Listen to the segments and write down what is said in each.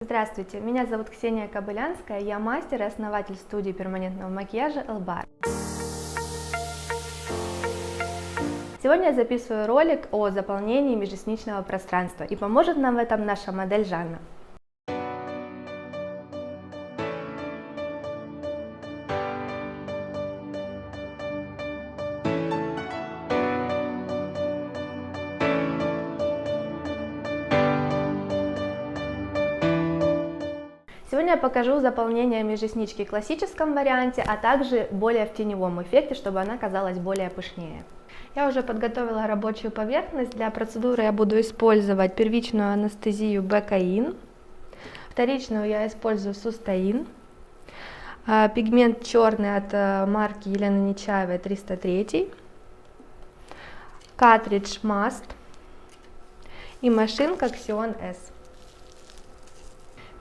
Здравствуйте, меня зовут Ксения Кобылянская, я мастер и основатель студии перманентного макияжа Элбар. Сегодня я записываю ролик о заполнении межресничного пространства, и поможет нам в этом наша модель Жанна. Сегодня я покажу заполнение межреснички в классическом варианте, а также более в теневом эффекте, чтобы она казалась более пышнее. Я уже подготовила рабочую поверхность. Для процедуры я буду использовать первичную анестезию Бекаин, вторичную я использую Сустоин, пигмент черный от марки Елены Нечаевой 303, картридж Must и машинка Xion S.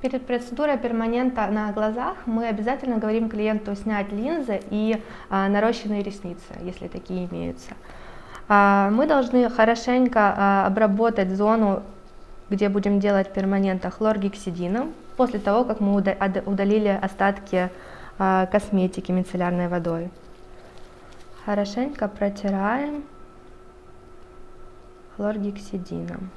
Перед процедурой перманента на глазах мы обязательно говорим клиенту снять линзы и нарощенные ресницы, если такие имеются. Мы должны хорошенько обработать зону, где будем делать перманента, хлоргексидином, после того, как мы удалили остатки косметики мицеллярной водой. Хорошенько протираем хлоргексидином.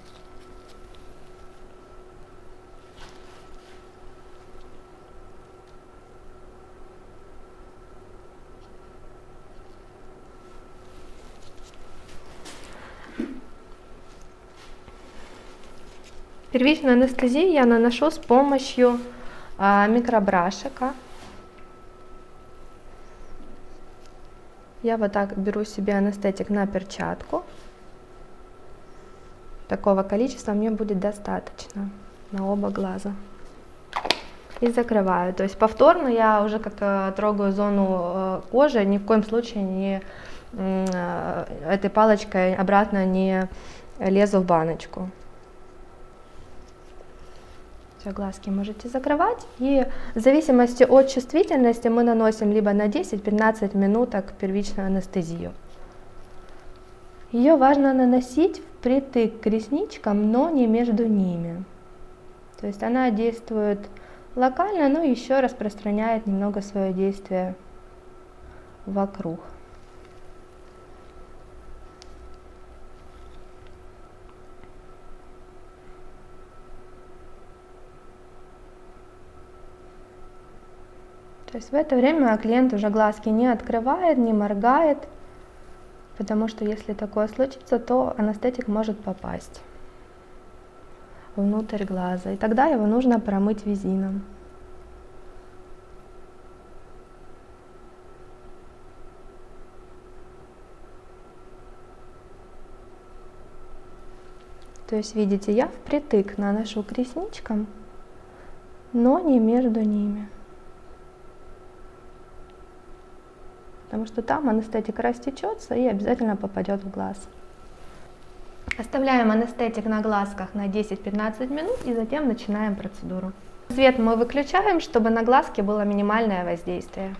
Первичную анестезию я наношу с помощью микробрашика. Я вот так беру себе анестетик на перчатку. Такого количества мне будет достаточно на оба глаза. И закрываю. То есть повторно я уже как трогаю зону кожи, ни в коем случае не этой палочкой обратно не лезу в баночку. Все, глазки можете закрывать, и в зависимости от чувствительности мы наносим либо на 10-15 минуток первичную анестезию. Ее важно наносить впритык к ресничкам, но не между ними. То есть она действует локально, но еще распространяет немного свое действие вокруг. То есть в это время клиент уже глазки не открывает, не моргает, потому что если такое случится, то анестетик может попасть внутрь глаза, и тогда его нужно промыть визином. То есть видите, я впритык наношу к ресничкам, но не между ними. Потому что там анестетик растечется и обязательно попадет в глаз. Оставляем анестетик на глазках на 10-15 минут и затем начинаем процедуру. Свет мы выключаем, чтобы на глазке было минимальное воздействие.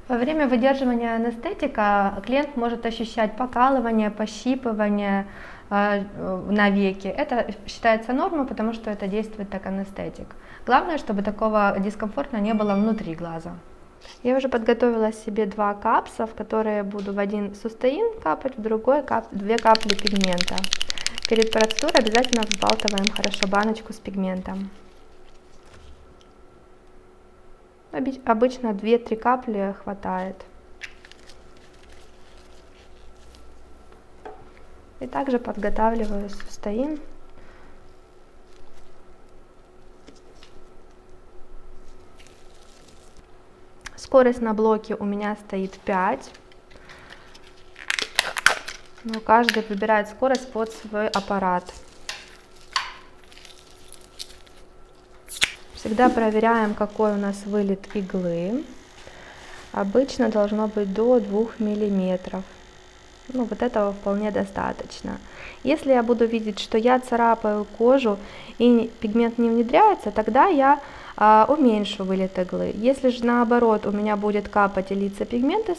Во время выдерживания анестетика клиент может ощущать покалывание, пощипывание на веке. Это считается нормой, потому что это действует как анестетик. Главное, чтобы такого дискомфорта не было внутри глаза. Я уже подготовила себе 2 капса, в которые я буду в один Сустоин капать, в другой 2 капли пигмента. Перед процедурой обязательно взбалтываем хорошо баночку с пигментом. Обычно 2-3 капли хватает. И также подготавливаю Сустоин. Скорость на блоке у меня стоит 5, но каждый выбирает скорость под свой аппарат. Всегда проверяем, какой у нас вылет иглы. Обычно должно быть до 2 мм. Ну, вот этого вполне достаточно. Если я буду видеть, что я царапаю кожу и пигмент не внедряется, тогда я уменьшу вылет иглы. Если же наоборот у меня будет капать и литься пигмент из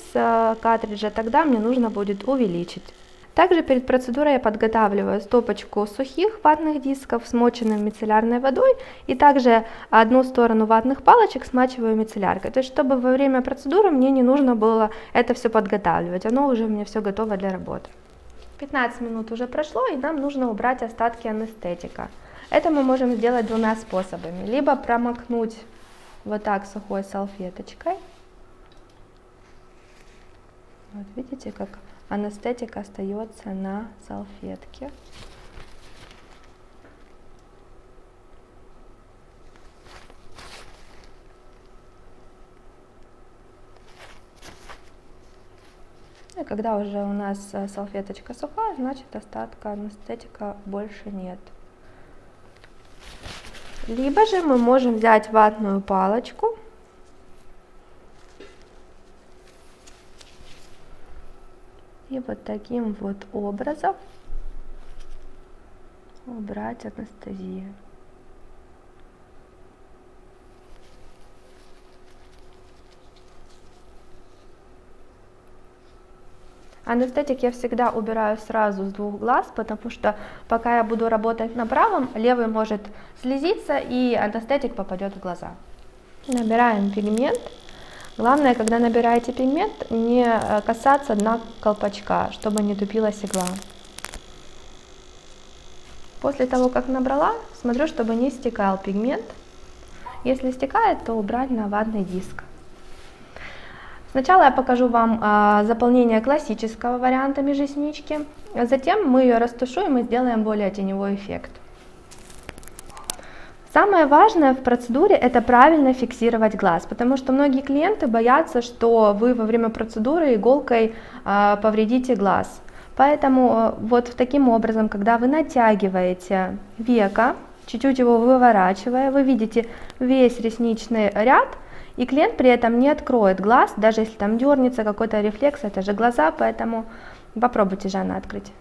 картриджа, тогда мне нужно будет увеличить Также перед процедурой я подготавливаю стопочку сухих ватных дисков, смоченных мицеллярной водой, и также одну сторону ватных палочек смачиваю мицелляркой, то есть чтобы во время процедуры мне не нужно было это все подготавливать, оно уже у меня все готово для работы. 15 минут уже прошло, и нам нужно убрать остатки анестетика. Это мы можем сделать двумя способами, либо промокнуть вот так сухой салфеточкой. Вот видите, как анестетик остается на салфетке. И когда уже у нас салфеточка сухая, значит остатка анестетика больше нет. Либо же мы можем взять ватную палочку и вот таким вот образом убрать анестезию. Анестетик я всегда убираю сразу с двух глаз, потому что пока я буду работать на правом, левый может слезиться и анестетик попадет в глаза. Набираем пигмент. Главное, когда набираете пигмент, не касаться дна колпачка, чтобы не тупилась игла. После того, как набрала, смотрю, чтобы не стекал пигмент. Если стекает, то убрать на ватный диск. Сначала я покажу вам заполнение классического варианта межреснички, а затем мы ее растушуем и сделаем более теневой эффект. Самое важное в процедуре — это правильно фиксировать глаз, потому что многие клиенты боятся, что вы во время процедуры иголкой повредите глаз. Поэтому вот таким образом, когда вы натягиваете веко, чуть-чуть его выворачивая, вы видите весь ресничный ряд, и клиент при этом не откроет глаз, даже если там дернется какой-то рефлекс, это же глаза, поэтому попробуйте, Жанна, открыть.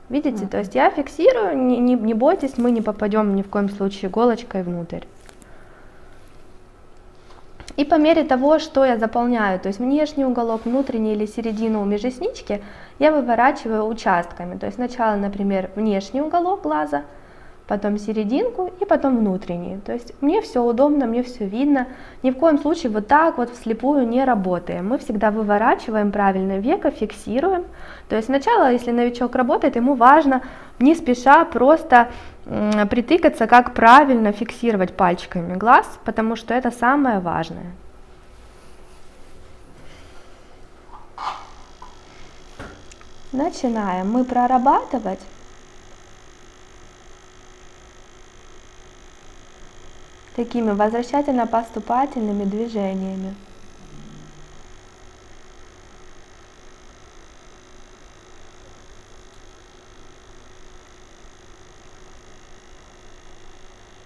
Видите, то есть я фиксирую, не бойтесь, мы не попадем ни в коем случае иголочкой внутрь. И по мере того, что я заполняю, то есть внешний уголок, внутренний или середину межреснички, я выворачиваю участками. То есть сначала, например, внешний уголок глаза, потом серединку и потом внутренний. То есть мне все удобно, мне все видно. Ни в коем случае вот так вот вслепую не работаем. Мы всегда выворачиваем правильно веко, фиксируем. То есть сначала, если новичок работает, ему важно не спеша просто притыкаться, как правильно фиксировать пальчиками глаз, потому что это самое важное. Начинаем мы прорабатывать такими возвращательно-поступательными движениями.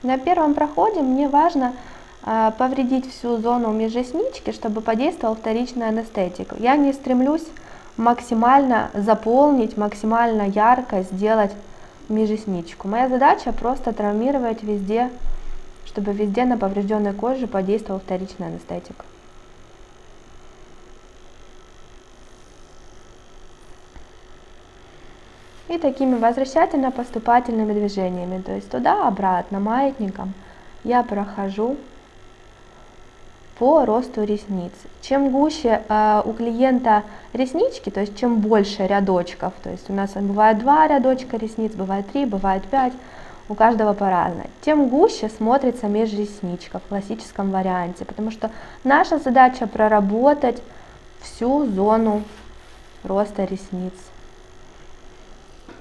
На первом проходе мне важно повредить всю зону межреснички, чтобы подействовал вторичный анестетик. Я не стремлюсь максимально заполнить, максимально ярко сделать межресничку. Моя задача просто травмировать везде, чтобы везде на поврежденной коже подействовал вторичный анестетик. И такими возвращательно-поступательными движениями, то есть туда-обратно, маятником, я прохожу по росту ресниц. Чем гуще у клиента реснички, то есть чем больше рядочков, то есть у нас бывает 2 рядочка ресниц, бывает 3, бывает 5, у каждого по-разному, тем гуще смотрится межресничка в классическом варианте, потому что наша задача проработать всю зону роста ресниц.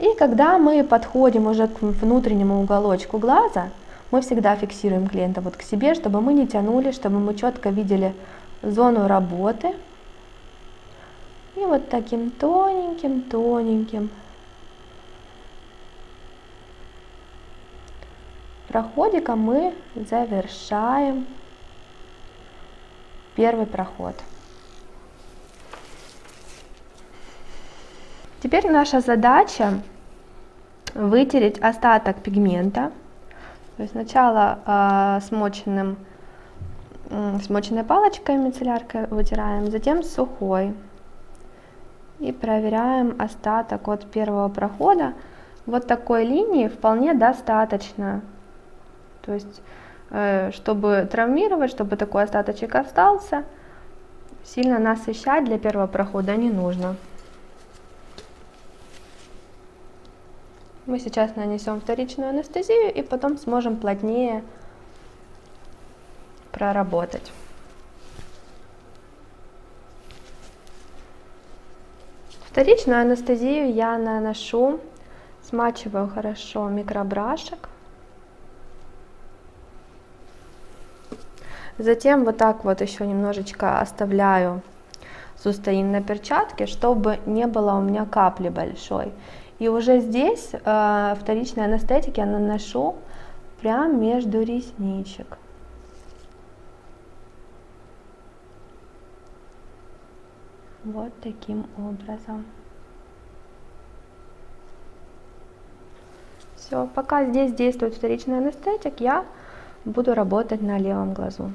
И когда мы подходим уже к внутреннему уголочку глаза, мы всегда фиксируем клиента вот к себе, чтобы мы не тянули, чтобы мы четко видели зону работы. И вот таким тоненьким проходиком мы завершаем первый проход. Теперь наша задача вытереть остаток пигмента. То есть сначала смоченной палочкой мицелляркой вытираем, затем сухой. И проверяем остаток от первого прохода. Вот такой линии вполне достаточно. То есть, чтобы травмировать, чтобы такой остаточек остался, сильно насыщать для первого прохода не нужно. Мы сейчас нанесем вторичную анестезию и потом сможем плотнее проработать. Вторичную анестезию я наношу, смачиваю хорошо микробрашек. Затем вот так вот еще немножечко оставляю сустаин на перчатке, чтобы не было у меня капли большой. И уже здесь вторичной анестетики я наношу прям между ресничек. Вот таким образом. Все, пока здесь действует вторичный анестетик, я буду работать на левом глазу.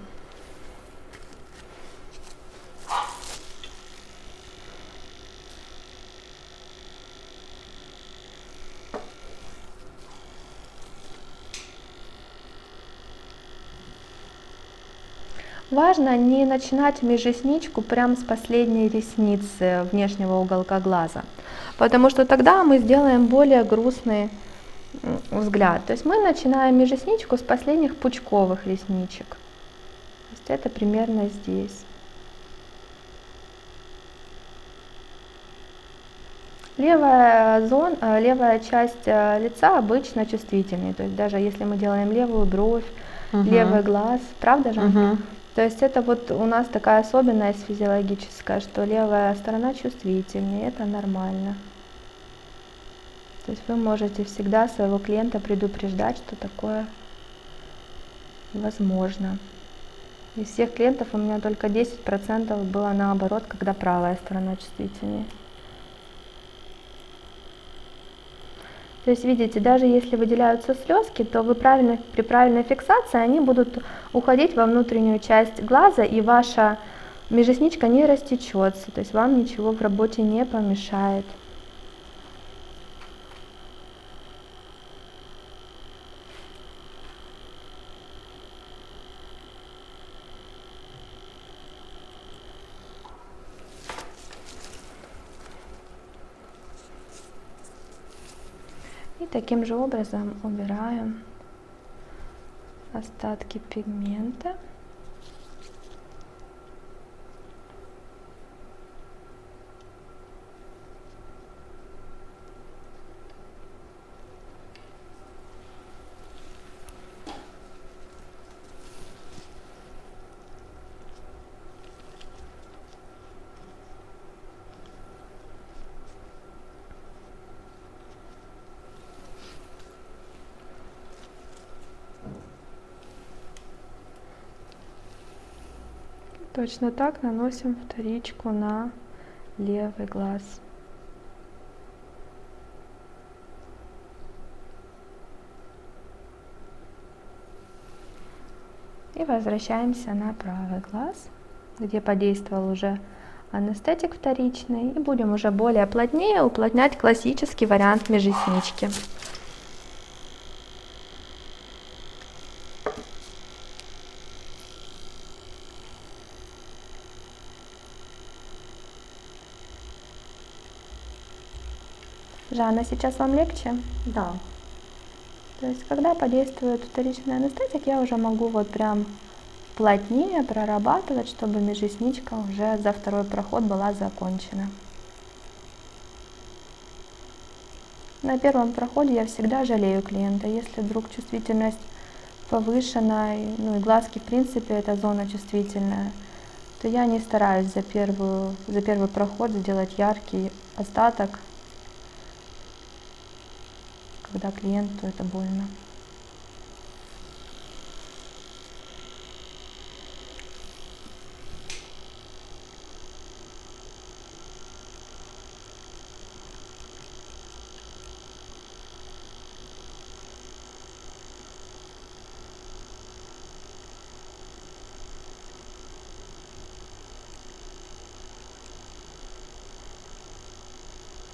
Важно не начинать межресничку прямо с последней ресницы внешнего уголка глаза, потому что тогда мы сделаем более грустный взгляд. То есть мы начинаем межресничку с последних пучковых ресничек. То есть это примерно здесь. Левая часть лица обычно чувствительнее. То есть даже если мы делаем левую бровь, левый глаз, правда же? То есть это вот у нас такая особенность физиологическая, что левая сторона чувствительнее, это нормально. То есть вы можете всегда своего клиента предупреждать, что такое возможно. Из всех клиентов у меня только 10% было наоборот, когда правая сторона чувствительнее. То есть, видите, даже если выделяются слезки, то вы при правильной фиксации они будут уходить во внутреннюю часть глаза, и ваша межресничка не растечется, то есть вам ничего в работе не помешает. И таким же образом убираем остатки пигмента. Точно так наносим вторичку на левый глаз. И возвращаемся на правый глаз, где подействовал уже анестетик вторичный. И будем уже более плотнее уплотнять классический вариант межреснички. Жанна, сейчас вам легче? Да. То есть, когда подействует вторичный анестетик, я уже могу вот прям плотнее прорабатывать, чтобы межресничка уже за второй проход была закончена. На первом проходе я всегда жалею клиента. Если вдруг чувствительность повышена, ну и глазки в принципе это зона чувствительная, то я не стараюсь за первый проход сделать яркий остаток, когда клиенту это больно.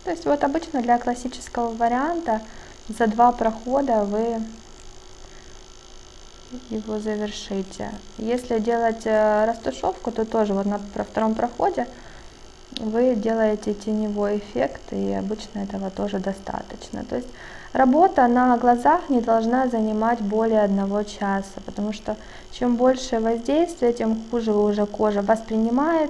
То есть вот обычно для классического варианта за 2 прохода вы его завершите. Если делать растушевку, то тоже вот на втором проходе вы делаете теневой эффект, и обычно этого тоже достаточно. То есть работа на глазах не должна занимать более 1 часа, потому что чем больше воздействия, тем хуже уже кожа воспринимает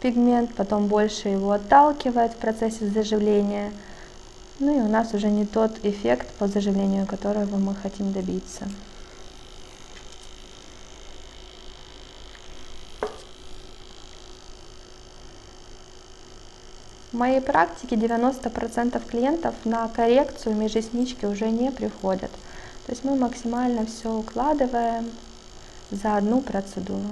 пигмент, потом больше его отталкивает в процессе заживления. Ну и у нас уже не тот эффект по заживлению, которого мы хотим добиться. В моей практике 90% клиентов на коррекцию межреснички уже не приходят. То есть мы максимально все укладываем за одну процедуру.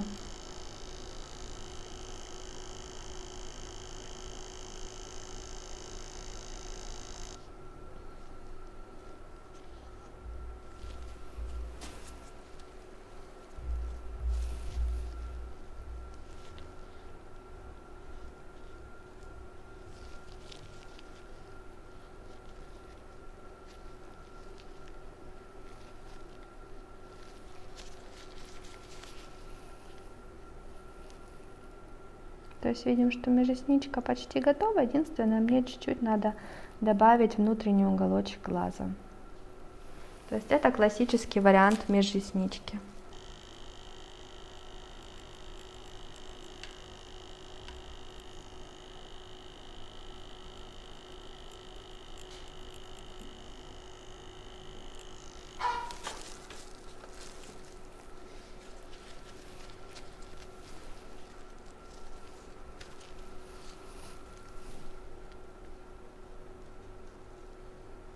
То есть видим, что межресничка почти готова. Единственное, мне чуть-чуть надо добавить внутренний уголочек глаза. То есть это классический вариант межреснички.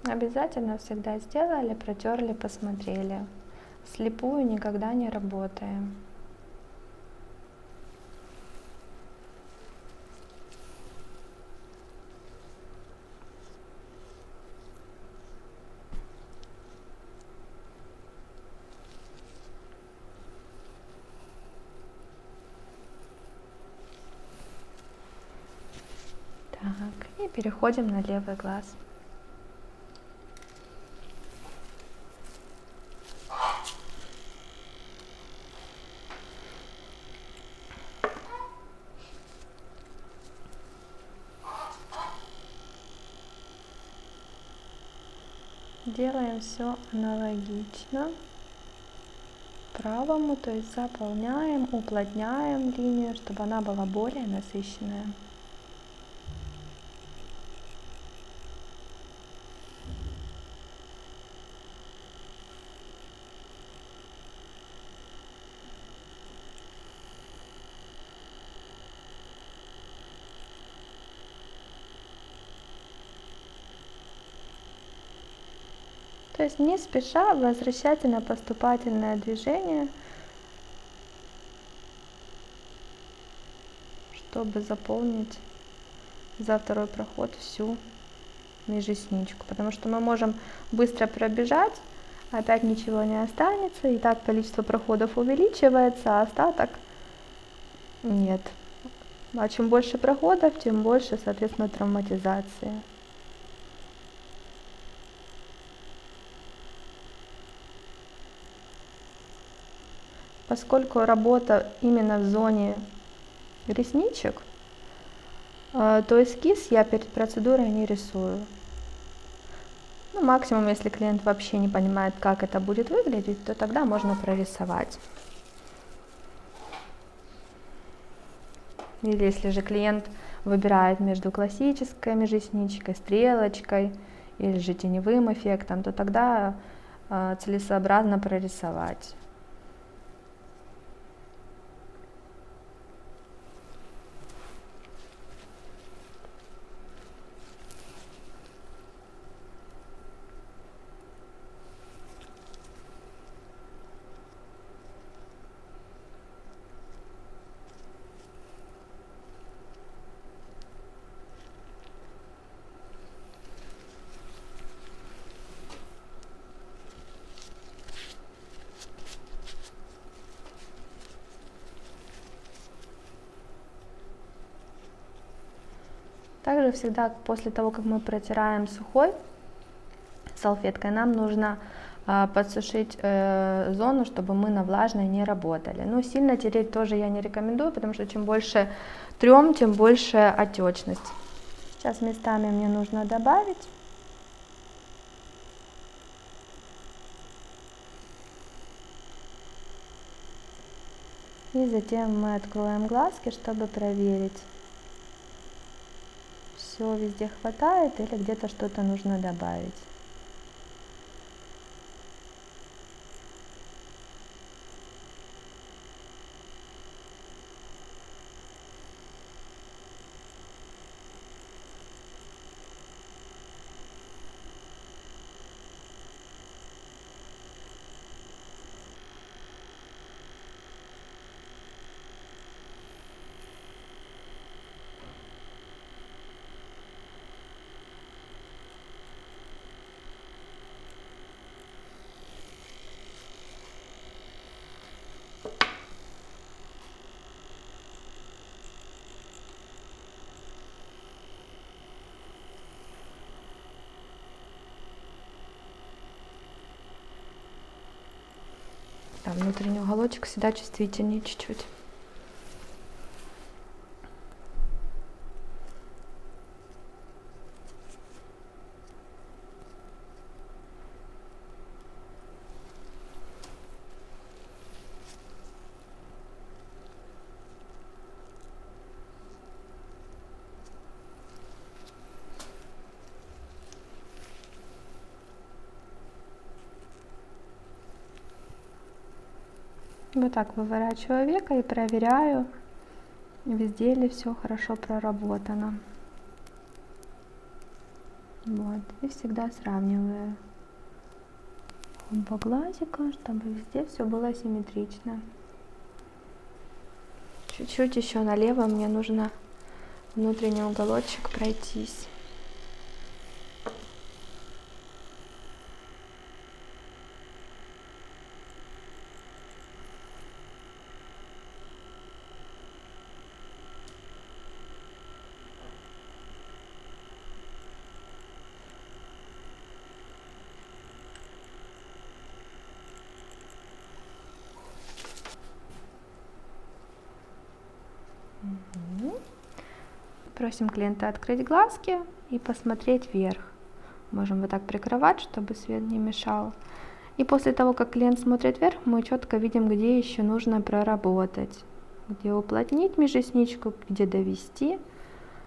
Обязательно всегда сделали, протерли, посмотрели. Вслепую никогда не работаем. Так, и переходим на левый глаз. Делаем все аналогично правому, то есть заполняем, уплотняем линию, чтобы она была более насыщенная. То есть не спеша, возвращательно-поступательное движение, чтобы заполнить за второй проход всю межресничку. Потому что мы можем быстро пробежать, опять ничего не останется, и так количество проходов увеличивается, а остаток нет. А чем больше проходов, тем больше, соответственно, травматизации. Поскольку работа именно в зоне ресничек, то эскиз я перед процедурой не рисую. Ну, максимум, если клиент вообще не понимает, как это будет выглядеть, то тогда можно прорисовать. Или если же клиент выбирает между классической межресничкой, стрелочкой или же теневым эффектом, то тогда целесообразно прорисовать. Также всегда после того, как мы протираем сухой салфеткой, нам нужно подсушить зону, чтобы мы на влажной не работали. Но сильно тереть тоже я не рекомендую, потому что чем больше трем, тем больше отечность. Сейчас местами мне нужно добавить. И затем мы откроем глазки, чтобы проверить, все везде хватает или где-то что-то нужно добавить. Да, внутренний уголочек всегда чувствительнее чуть-чуть. Вот так выворачиваю веко и проверяю, везде ли все хорошо проработано. Вот, и всегда сравниваю оба глазика, чтобы везде все было симметрично. Чуть-чуть еще налево мне нужно внутренний уголочек пройтись. Просим клиента открыть глазки и посмотреть вверх. Можем вот так прикрывать, чтобы свет не мешал. И после того, как клиент смотрит вверх, мы четко видим, где еще нужно проработать. Где уплотнить межресничку, где довести.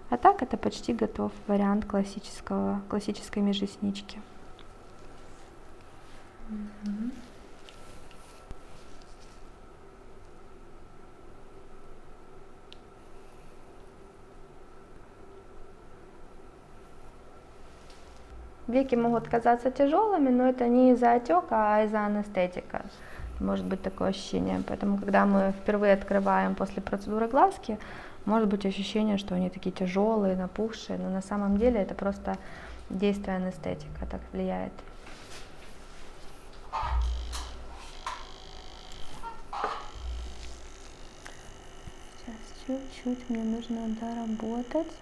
А так это почти готов вариант классической межреснички. Веки могут казаться тяжелыми, но это не из-за отека, а из-за анестетика. Может быть такое ощущение. Поэтому, когда мы впервые открываем после процедуры глазки, может быть ощущение, что они такие тяжелые, напухшие, но на самом деле это просто действие анестетика так влияет. Сейчас чуть-чуть мне нужно доработать.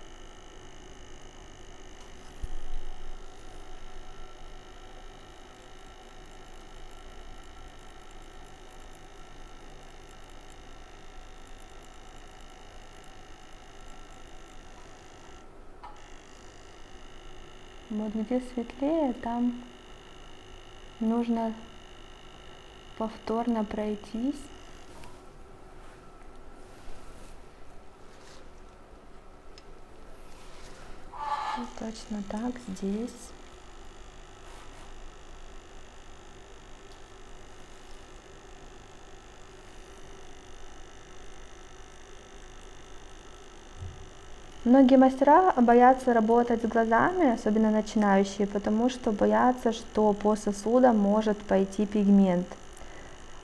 Вот где светлее, там нужно повторно пройтись. И точно так здесь. Многие мастера боятся работать с глазами, особенно начинающие, потому что боятся, что по сосудам может пойти пигмент.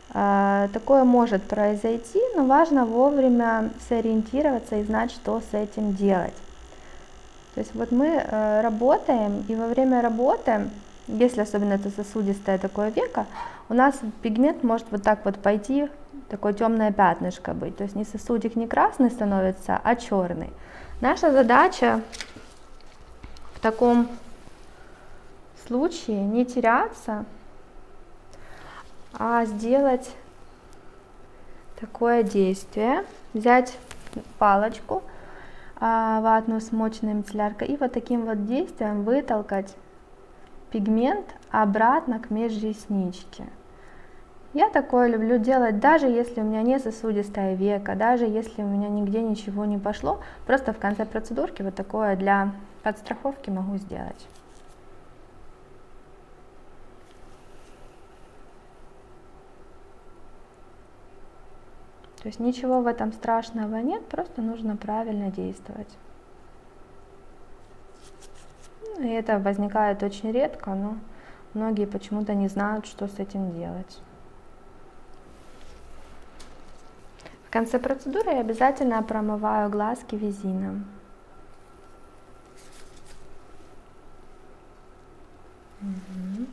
Такое может произойти, но важно вовремя сориентироваться и знать, что с этим делать. То есть вот мы работаем, и во время работы, если особенно это сосудистое такое веко, у нас пигмент может вот так вот пойти, такое темное пятнышко быть. То есть не сосудик не красный становится, а черный. Наша задача В таком случае не теряться, а сделать такое действие, взять палочку ватную, смоченной мицелляркой, и вот таким вот действием вытолкать пигмент обратно к межресничке. Я такое люблю делать, даже если у меня не сосудистое веко, даже если у меня нигде ничего не пошло, просто в конце процедурки вот такое для подстраховки могу сделать. То есть ничего в этом страшного нет, просто нужно правильно действовать. И это возникает очень редко, но многие почему-то не знают, что с этим делать. В конце процедуры я обязательно промываю глазки визином. Угу.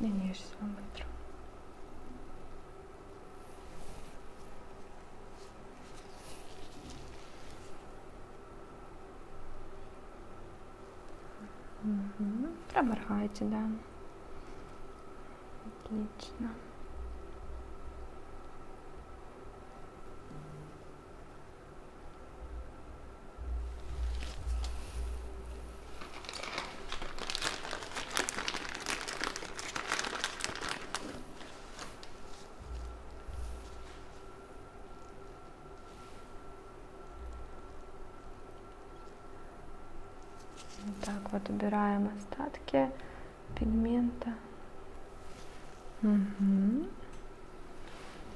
Я сейчас вам вытру. Угу. Проморгайте, да. Отлично. Так вот убираем остатки пигмента. Угу.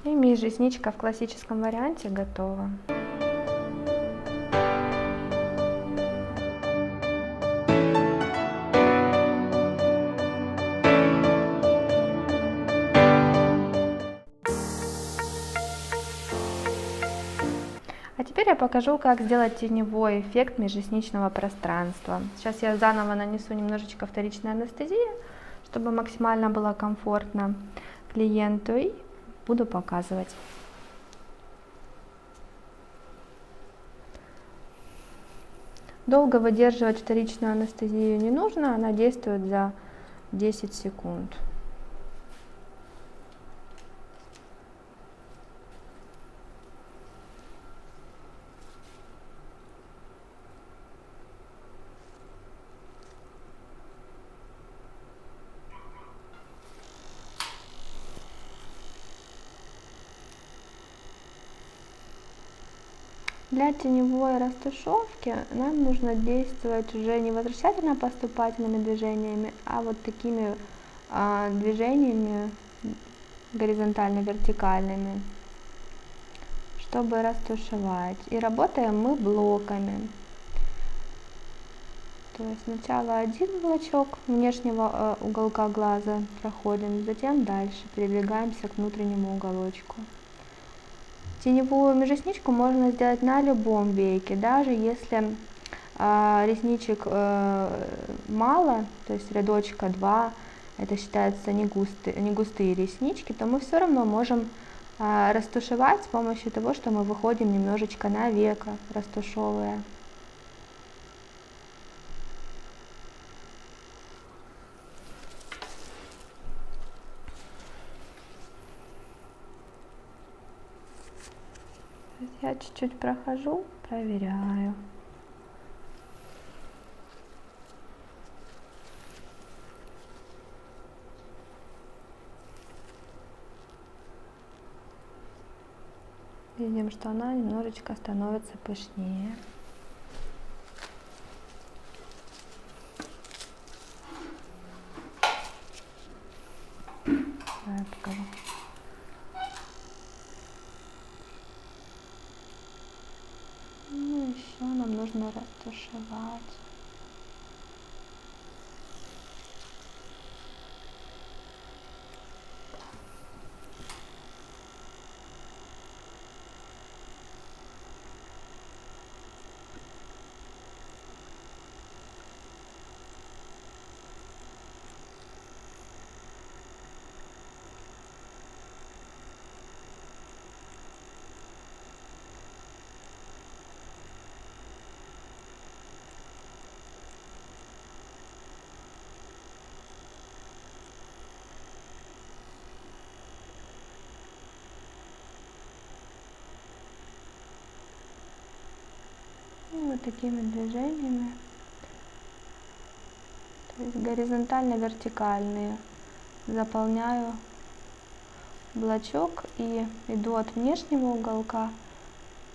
И межресничка в классическом варианте готова. А теперь я покажу, как сделать теневой эффект межресничного пространства. Сейчас я заново нанесу немножечко вторичной анестезии, чтобы максимально было комфортно клиенту, и буду показывать. Долго выдерживать вторичную анестезию не нужно, она действует за 10 секунд. Для теневой растушевки нам нужно действовать уже не возвращательно-поступательными движениями, а вот такими движениями горизонтально-вертикальными, чтобы растушевать. И работаем мы блоками. То есть сначала один блочок внешнего уголка глаза проходим, затем дальше передвигаемся к внутреннему уголочку. Теневую межресничку можно сделать на любом веке, даже если ресничек мало, то есть рядочка 2, это считается не густые реснички, то мы все равно можем растушевать с помощью того, что мы выходим немножечко на веко, растушевывая. Я чуть-чуть прохожу, проверяю. Видим, что она немножечко становится пышнее. Давай покажу. Ну, еще нам нужно растушевать. вот такими движениями, то есть горизонтально-вертикальные, заполняю блочок и иду от внешнего уголка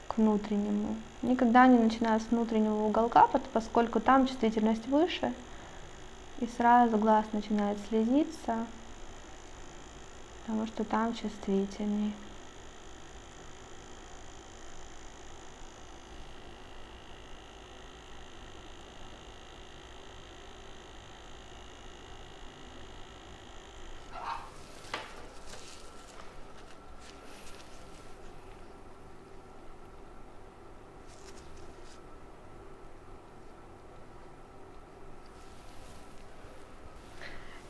к внутреннему. Никогда не начинаю с внутреннего уголка, поскольку там чувствительность выше, и сразу глаз начинает слезиться, потому что там чувствительней.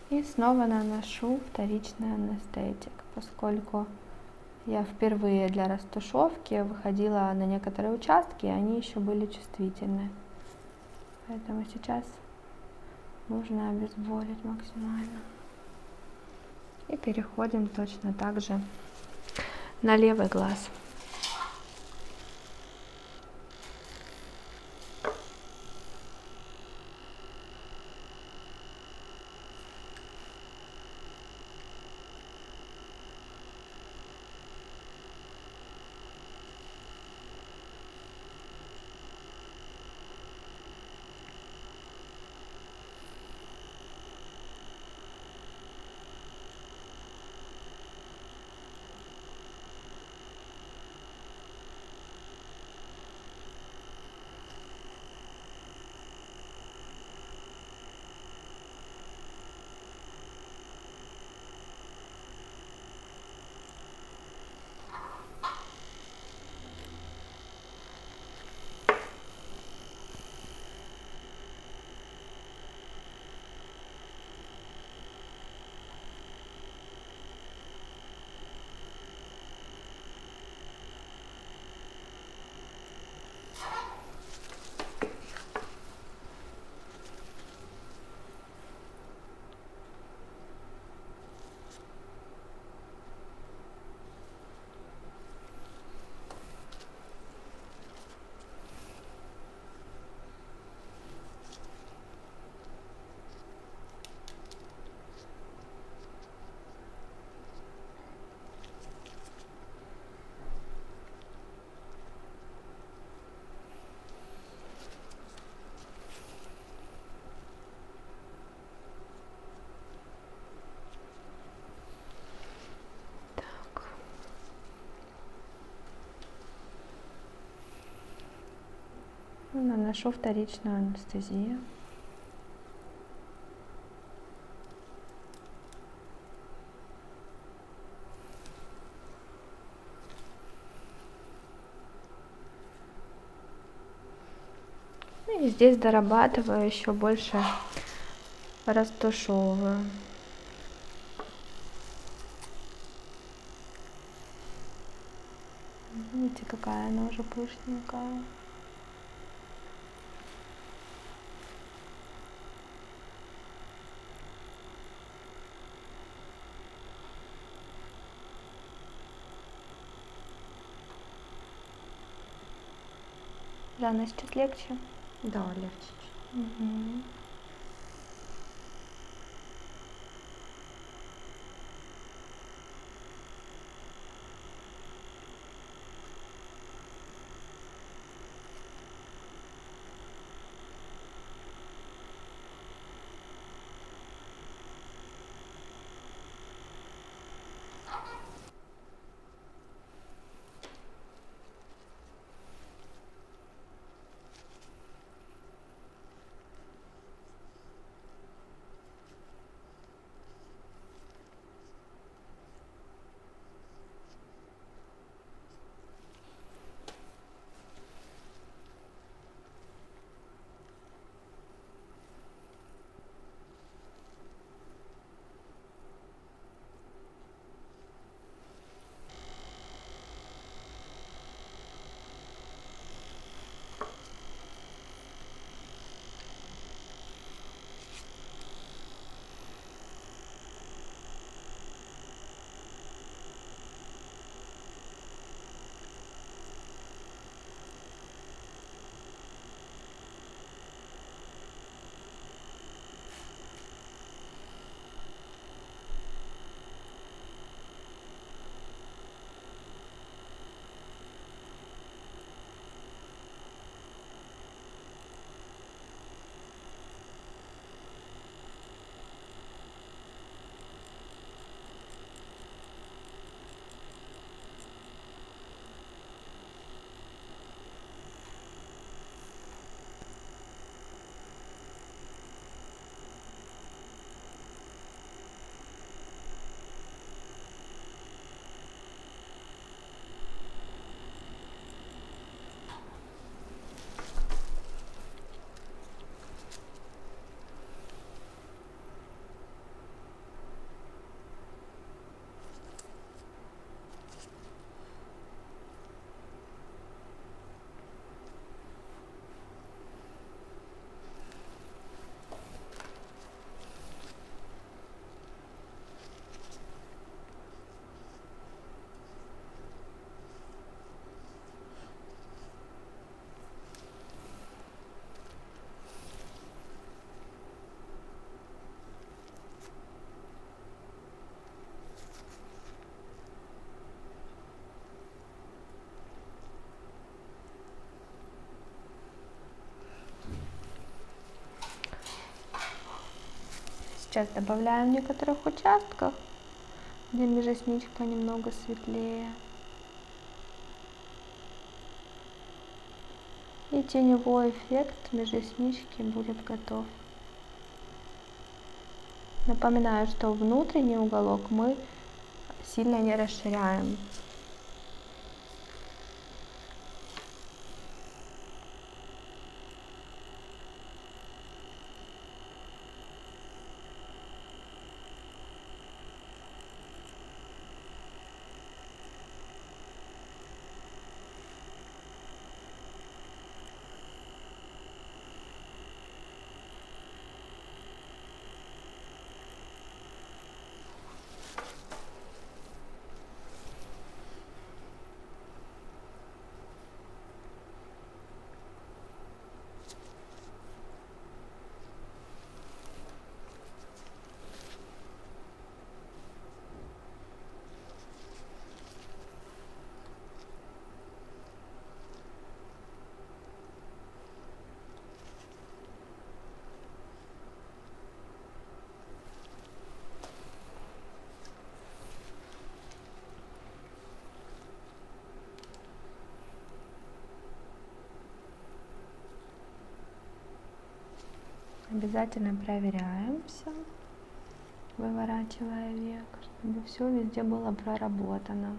И снова наношу вторичный анестетик, поскольку я впервые для растушевки выходила на некоторые участки, и они еще были чувствительны. Поэтому сейчас нужно обезболить максимально. И переходим точно так же на левый глаз. Наношу вторичную анестезию. И здесь дорабатываю еще больше, растушевываю. Видите, какая она уже пышненькая. Жанна, чуть легче? Да, легче. Угу. Сейчас добавляем в некоторых участках, где межресничка немного светлее. И теневой эффект межреснички будет готов. Напоминаю, что внутренний уголок мы сильно не расширяем. Обязательно проверяем все, выворачивая век, чтобы все везде было проработано.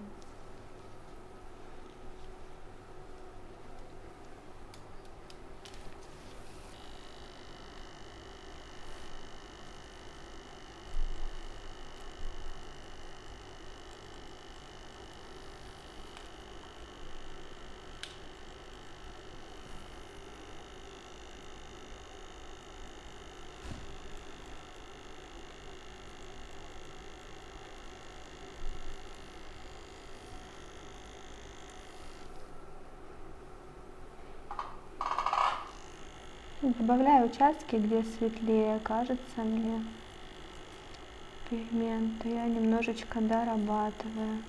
Добавляю участки, где светлее кажется мне пигмент, я немножечко дорабатываю.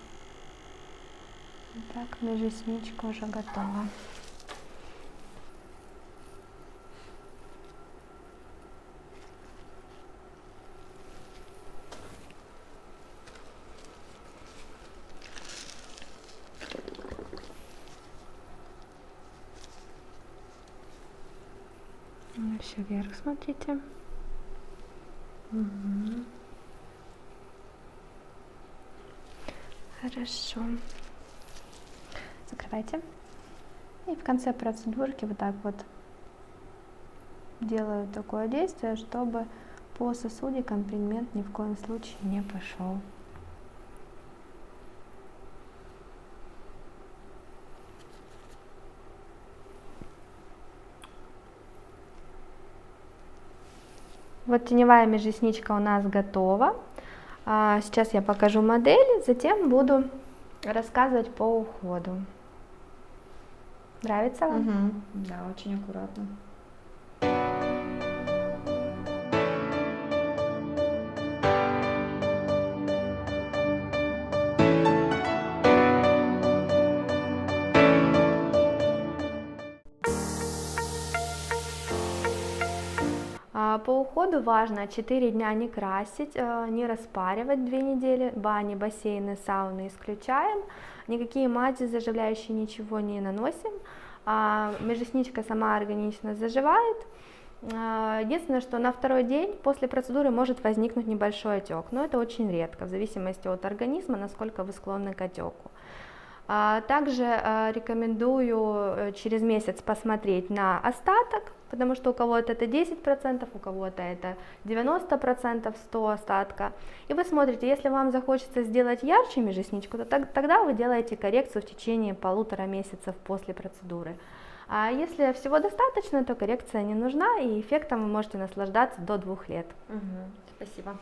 Так, межресничка уже готова. Еще вверх смотрите. Угу. Хорошо. Закрывайте. И в конце процедурки вот так вот делаю такое действие, чтобы по сосудикам пигмент ни в коем случае не пошел. Вот теневая межресничка у нас готова. Сейчас я покажу модель, затем буду рассказывать по уходу. Нравится вам? Угу. Да, очень аккуратно. По уходу важно 4 дня не красить, не распаривать 2 недели, бани, бассейны, сауны исключаем, никакие мази заживляющие ничего не наносим, межресничка сама органично заживает. Единственное, что на второй день после процедуры может возникнуть небольшой отек, но это очень редко, в зависимости от организма, насколько вы склонны к отеку. Также рекомендую через месяц посмотреть на остаток, потому что у кого-то это 10%, у кого-то это 90%, 100 остатка. И вы смотрите, если вам захочется сделать ярче межресничку, то тогда вы делаете коррекцию в течение 1,5 месяцев после процедуры. А если всего достаточно, то коррекция не нужна, и эффектом вы можете наслаждаться до 2 лет. Угу. Спасибо.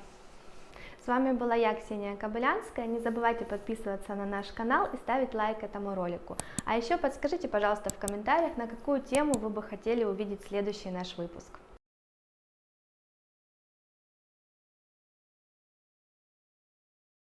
С вами была я, Ксения Кобылянская. Не забывайте подписываться на наш канал и ставить лайк этому ролику. А еще подскажите, пожалуйста, в комментариях, на какую тему вы бы хотели увидеть следующий наш выпуск.